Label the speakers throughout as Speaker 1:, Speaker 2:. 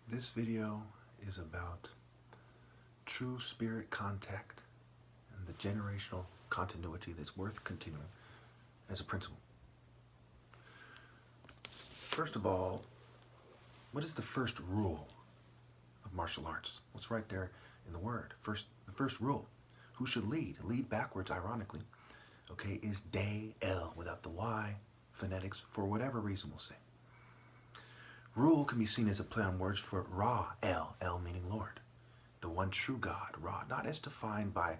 Speaker 1: This video is about true spirit contact and the generational continuity that's worth continuing as a principle. First of all, what is the first rule of martial arts? What's right there in the word? The first rule. Who should lead? Lead backwards, ironically, okay, is de-el, without the Y, phonetics, for whatever reason we'll say. Rule can be seen as a play on words for Ra-el, El meaning Lord, the one true God, Ra, not as defined by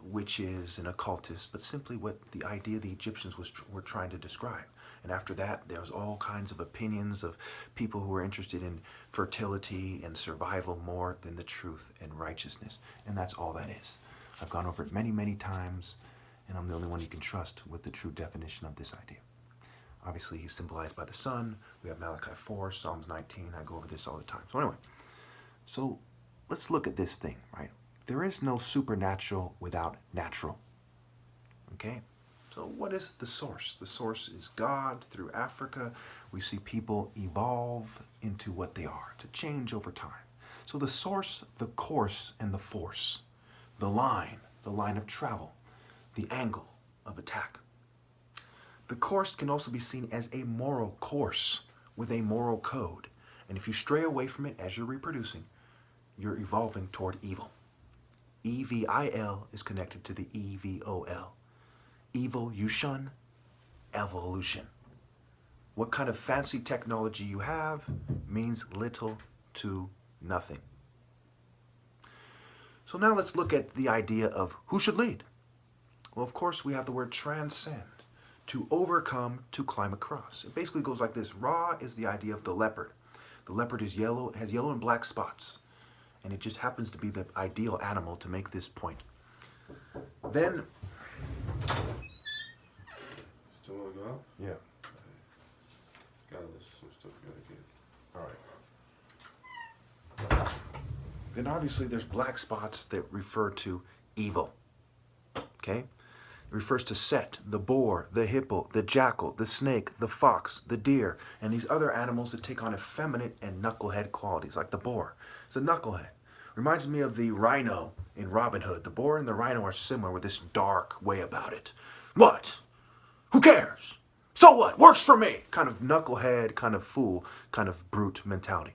Speaker 1: witches and occultists, but simply what the idea the Egyptians were trying to describe. And after that, there was all kinds of opinions of people who were interested in fertility and survival more than the truth and righteousness. And that's all that is. I've gone over it many, many times, and I'm the only one you can trust with the true definition of this idea. Obviously, he's symbolized by the sun. We have Malachi 4, Psalms 19. I go over this all the time. So anyway, so let's look at this thing, right? There is no supernatural without natural. Okay? So what is the source? The source is God. Through Africa, we see people evolve into what they are, to change over time. So the source, the course, and the force, the line of travel, the angle of attack. The course can also be seen as a moral course with a moral code. And if you stray away from it as you're reproducing, you're evolving toward evil. EVIL is connected to the EVOL. Evil you shun, evolution. What kind of fancy technology you have means little to nothing. So now let's look at the idea of who should lead. Well, of course, we have the word transcend. To overcome, to climb across. It basically goes like this. Ra is the idea of the leopard. The leopard is yellow, has yellow and black spots. And it just happens to be the ideal animal to make this point. Then...
Speaker 2: Still want to go out?
Speaker 1: Yeah.
Speaker 2: Got a list of some stuff you gotta get.
Speaker 1: All right. Then obviously there's black spots that refer to evil. Okay? It refers to Set, the boar, the hippo, the jackal, the snake, the fox, the deer, and these other animals that take on effeminate and knucklehead qualities, like the boar. It's a knucklehead. Reminds me of the rhino in Robin Hood. The boar and the rhino are similar with this dark way about it. What? Who cares? So what? Works for me! Kind of knucklehead, kind of fool, kind of brute mentality.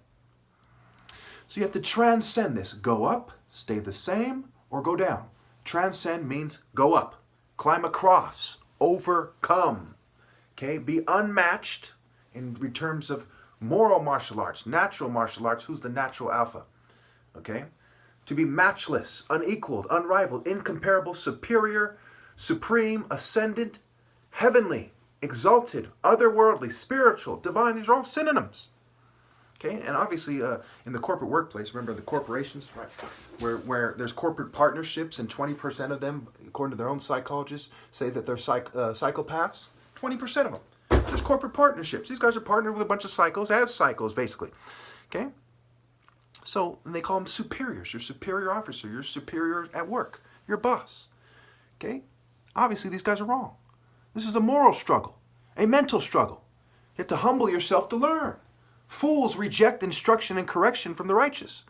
Speaker 1: So you have to transcend this. Go up, stay the same, or go down. Transcend means go up. Climb across, overcome, okay? Be unmatched in terms of moral martial arts, natural martial arts. Who's the natural alpha, okay? To be matchless, unequaled, unrivaled, incomparable, superior, supreme, ascendant, heavenly, exalted, otherworldly, spiritual, divine. These are all synonyms. Okay, and obviously in the corporate workplace, remember the corporations, right? Where there's corporate partnerships and 20% of them, according to their own psychologists, say that they're psychopaths. 20% of them. There's corporate partnerships. These guys are partnered with a bunch of psychos, as psychos, basically. Okay? So and they call them superiors. Your superior officer, your superior at work, your boss. Okay? Obviously, these guys are wrong. This is a moral struggle, a mental struggle. You have to humble yourself to learn. Fools reject instruction and correction from the righteous.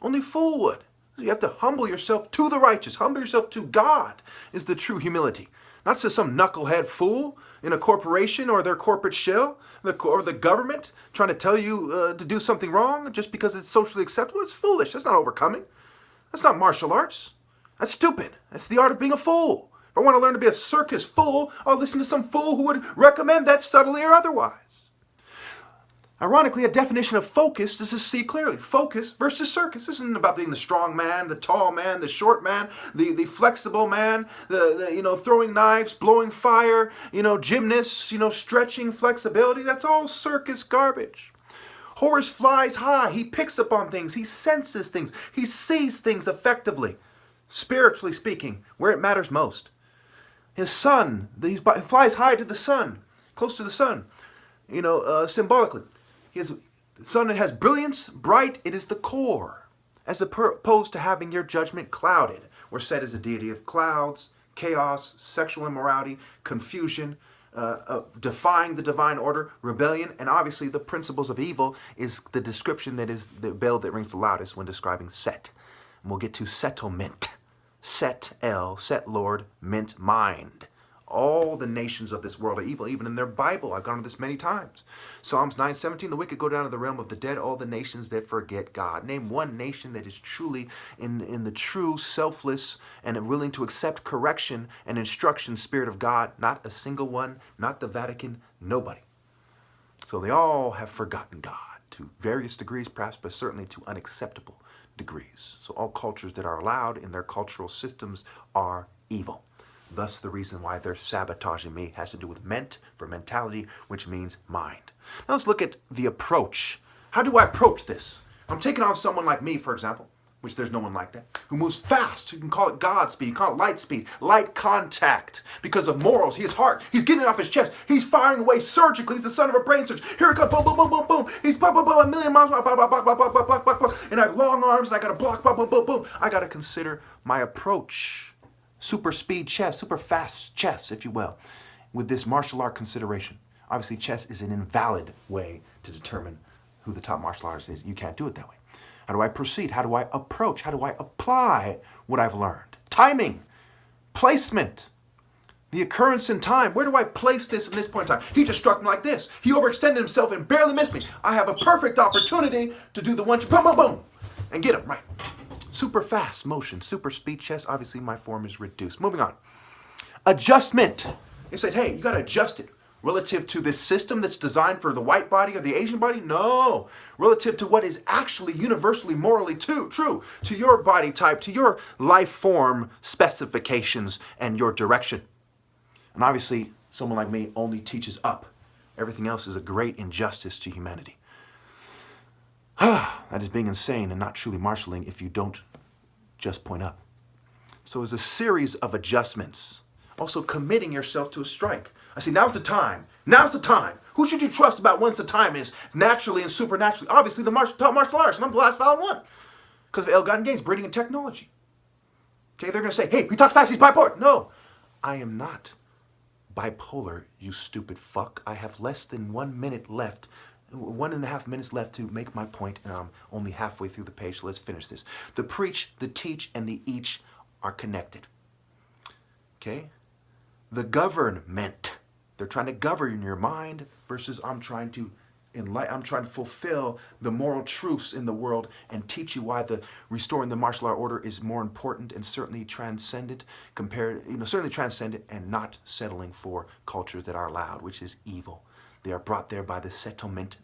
Speaker 1: Only fool would. You have to humble yourself to the righteous. Humble yourself to God is the true humility. Not to some knucklehead fool in a corporation or their corporate shell or the government trying to tell you to do something wrong just because it's socially acceptable. It's foolish. That's not overcoming. That's not martial arts. That's stupid. That's the art of being a fool. If I want to learn to be a circus fool, I'll listen to some fool who would recommend that subtly or otherwise. Ironically, a definition of focus is to see clearly. Focus versus circus. This isn't about being the strong man, the tall man, the short man, the flexible man, the throwing knives, blowing fire, gymnasts, stretching, flexibility. That's all circus garbage. Horus flies high. He picks up on things. He senses things. He sees things effectively, spiritually speaking, where it matters most. His sun, he flies high to the sun, close to the sun, symbolically. The sun has brilliance, bright, it is the core, as opposed to having your judgment clouded. We're set as a deity of clouds, chaos, sexual immorality, confusion, defying the divine order, rebellion, and obviously the principles of evil is the description that is the bell that rings the loudest when describing set. And we'll get to settlement. Set Lord, ment, mind. All the nations of this world are evil, even in their Bible. I've gone over this many times. Psalms 9:17, the wicked go down to the realm of the dead, all the nations that forget God. Name one nation that is truly in the true, selfless, and willing to accept correction and instruction spirit of God. Not a single one, not the Vatican, nobody. So they all have forgotten God to various degrees, perhaps, but certainly to unacceptable degrees. So all cultures that are allowed in their cultural systems are evil. Thus, the reason why they're sabotaging me has to do with ment for mentality, which means mind. Now let's look at the approach. How do I approach this? I'm taking on someone like me, for example, which there's no one like that, who moves fast. You can call it God speed, you can call it light speed, light contact. Because of morals, his heart, he's getting it off his chest. He's firing away surgically. He's the son of a brain surgeon. Here it comes, boom, boom, boom, boom, boom. He's boom, boom, boom, a million miles, block, block, block, block, block, block, block, block. And I have long arms, and I got to block, boom, boom, boom, boom. I got to consider my approach. Super speed chess, super fast chess, if you will, with this martial art consideration. Obviously, chess is an invalid way to determine who the top martial artist is. You can't do it that way. How do I proceed? How do I approach? How do I apply what I've learned? Timing, placement, the occurrence in time. Where do I place this in this point in time? He just struck me like this. He overextended himself and barely missed me. I have a perfect opportunity to do the one, boom, boom, boom, and get him right. Super fast motion, super speed chess. Obviously, my form is reduced. Moving on. Adjustment. They said, hey, you got to adjust it. Relative to this system that's designed for the white body or the Asian body? No. Relative to what is actually universally morally true to your body type, to your life form specifications and your direction. And obviously, someone like me only teaches up. Everything else is a great injustice to humanity. That is being insane and not truly marshaling if you don't just point up. So it's a series of adjustments. Also committing yourself to a strike. I see, now's the time. Now's the time. Who should you trust about when's the time is? Naturally and supernaturally. Obviously, the top martial arts, and I'm the last foul one. Because of ill-gotten gains, breeding, and technology. Okay, they're going to say, hey, he talks fast, he's bipolar. No, I am not bipolar, you stupid fuck. I have less than 1 minute left. 1.5 minutes left to make my point, and I'm only halfway through the page, so let's finish this. The preach, the teach, and the each are connected. Okay? The government. They're trying to govern your mind versus I'm trying to fulfill the moral truths in the world and teach you why the restoring the martial art order is more important and certainly transcendent certainly transcendent and not settling for cultures that are allowed, which is evil. They are brought there by the settlement.